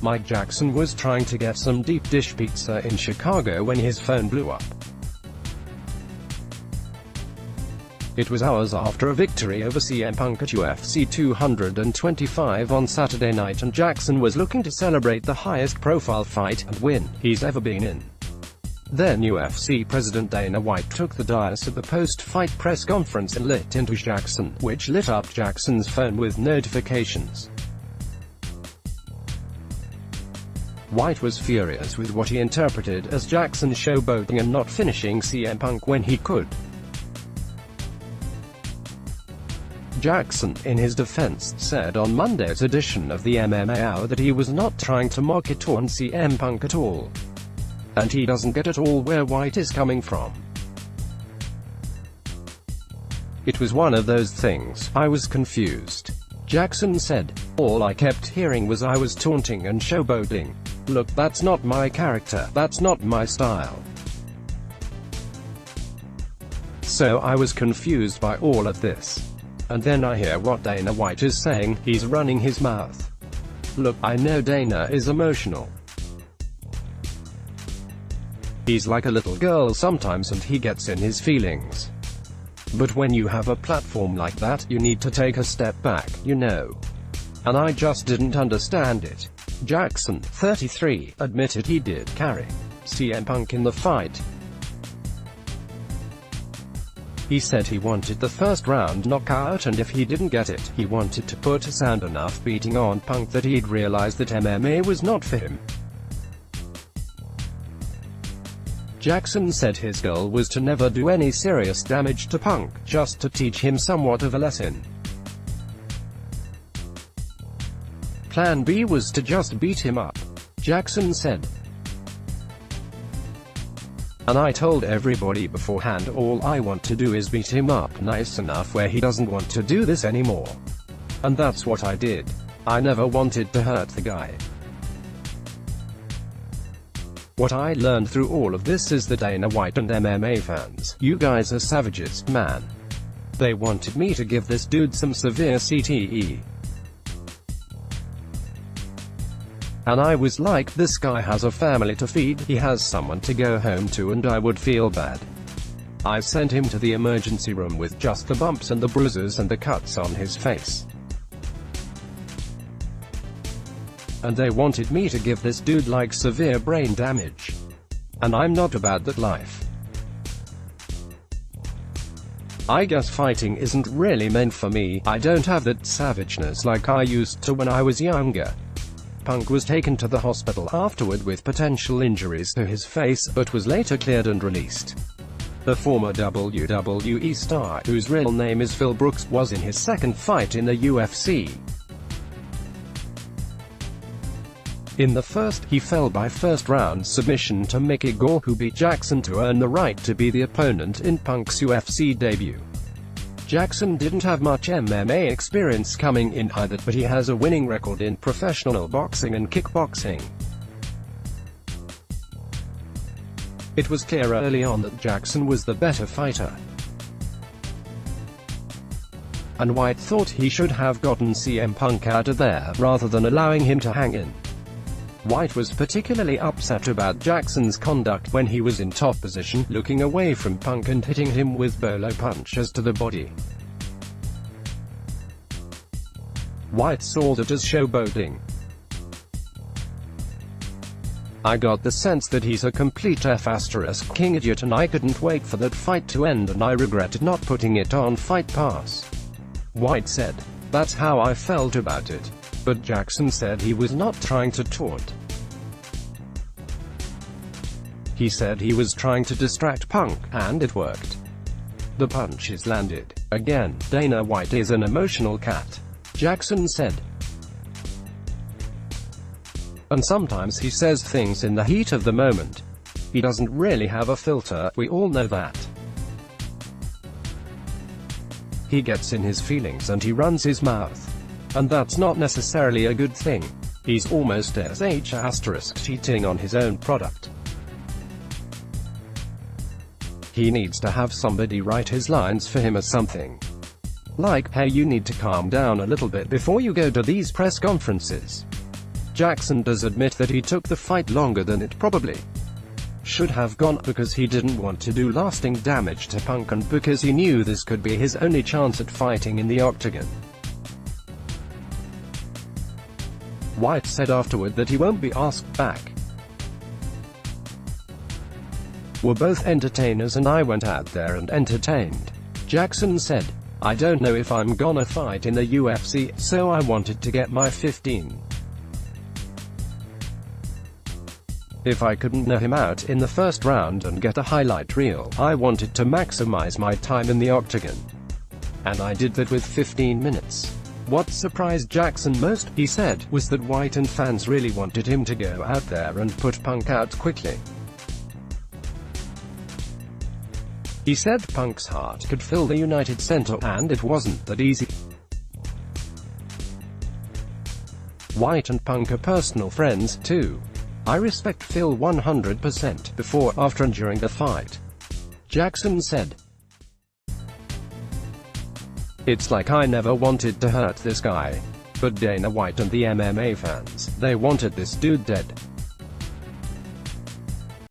Mike Jackson was trying to get some deep dish pizza in Chicago when his phone blew up. It was hours after a victory over CM Punk at UFC 225 on Saturday night, and Jackson was looking to celebrate the highest-profile fight and win he's ever been in. Then UFC President Dana White took the dais at the post-fight press conference and lit into Jackson, which lit up Jackson's phone with notifications. White was furious with what he interpreted as Jackson showboating and not finishing CM Punk when he could. Jackson, in his defense, said on Monday's edition of the MMA Hour that he was not trying to mock it on CM Punk at all. And he doesn't get at all where White is coming from. It was one of those things, I was confused. Jackson said, all I kept hearing was I was taunting and showboating. Look, that's not my character, that's not my style. So I was confused by all of this. And then I hear what Dana White is saying, he's running his mouth. Look, I know Dana is emotional. He's like a little girl sometimes and he gets in his feelings. But when you have a platform like that, you need to take a step back, you know. And I just didn't understand it. Jackson, 33, admitted he did carry CM Punk in the fight. He said he wanted the first-round knockout, and if he didn't get it, he wanted to put a sound enough beating on Punk that he'd realize that MMA was not for him. Jackson said his goal was to never do any serious damage to Punk, just to teach him somewhat of a lesson. Plan B was to just beat him up, Jackson said. And I told everybody beforehand all I want to do is beat him up nice enough where he doesn't want to do this anymore. And that's what I did. I never wanted to hurt the guy. What I learned through all of this is that Dana White and MMA fans, you guys are savages, man. They wanted me to give this dude some severe CTE. And I was like, this guy has a family to feed, he has someone to go home to, and I would feel bad. I sent him to the emergency room with just the bumps and the bruises and the cuts on his face. And they wanted me to give this dude like severe brain damage. And I'm not about that life. I guess fighting isn't really meant for me, I don't have that savageness like I used to when I was younger. Punk was taken to the hospital afterward with potential injuries to his face, but was later cleared and released. The former WWE star, whose real name is Phil Brooks, was in his second fight in the UFC. In the first, he fell by first-round submission to Mickey Gall, who beat Jackson to earn the right to be the opponent in Punk's UFC debut. Jackson didn't have much MMA experience coming in either, but he has a winning record in professional boxing and kickboxing. It was clear early on that Jackson was the better fighter. And White thought he should have gotten CM Punk out of there, rather than allowing him to hang in. White was particularly upset about Jackson's conduct when he was in top position, looking away from Punk and hitting him with bolo punches to the body. White saw that as showboating. I got the sense that he's a complete F***king idiot, and I couldn't wait for that fight to end, and I regretted not putting it on Fight Pass. White said, that's how I felt about it. But Jackson said he was not trying to taunt. He said he was trying to distract Punk, and it worked. The punches landed. Again, Dana White is an emotional cat, Jackson said. And sometimes he says things in the heat of the moment. He doesn't really have a filter, we all know that. He gets in his feelings and he runs his mouth. And that's not necessarily a good thing. He's almost cheating on his own product. He needs to have somebody write his lines for him or something. Like, hey, you need to calm down a little bit before you go to these press conferences. Jackson does admit that he took the fight longer than it probably should have gone, because he didn't want to do lasting damage to Punk and because he knew this could be his only chance at fighting in the octagon. White said afterward that he won't be asked back. "We're both entertainers and I went out there and entertained." Jackson said, "I don't know if I'm gonna fight in the UFC, so I wanted to get my 15. If I couldn't knock him out in the first round and get a highlight reel, I wanted to maximize my time in the octagon. And I did that with 15 minutes. What surprised Jackson most," he said, "was that White and fans really wanted him to go out there and put Punk out quickly." He said Punk's heart could fill the United Center, and it wasn't that easy. White and Punk are personal friends, too. "I respect Phil 100% before, after and during the fight," Jackson said. "It's like I never wanted to hurt this guy. But Dana White and the MMA fans, they wanted this dude dead.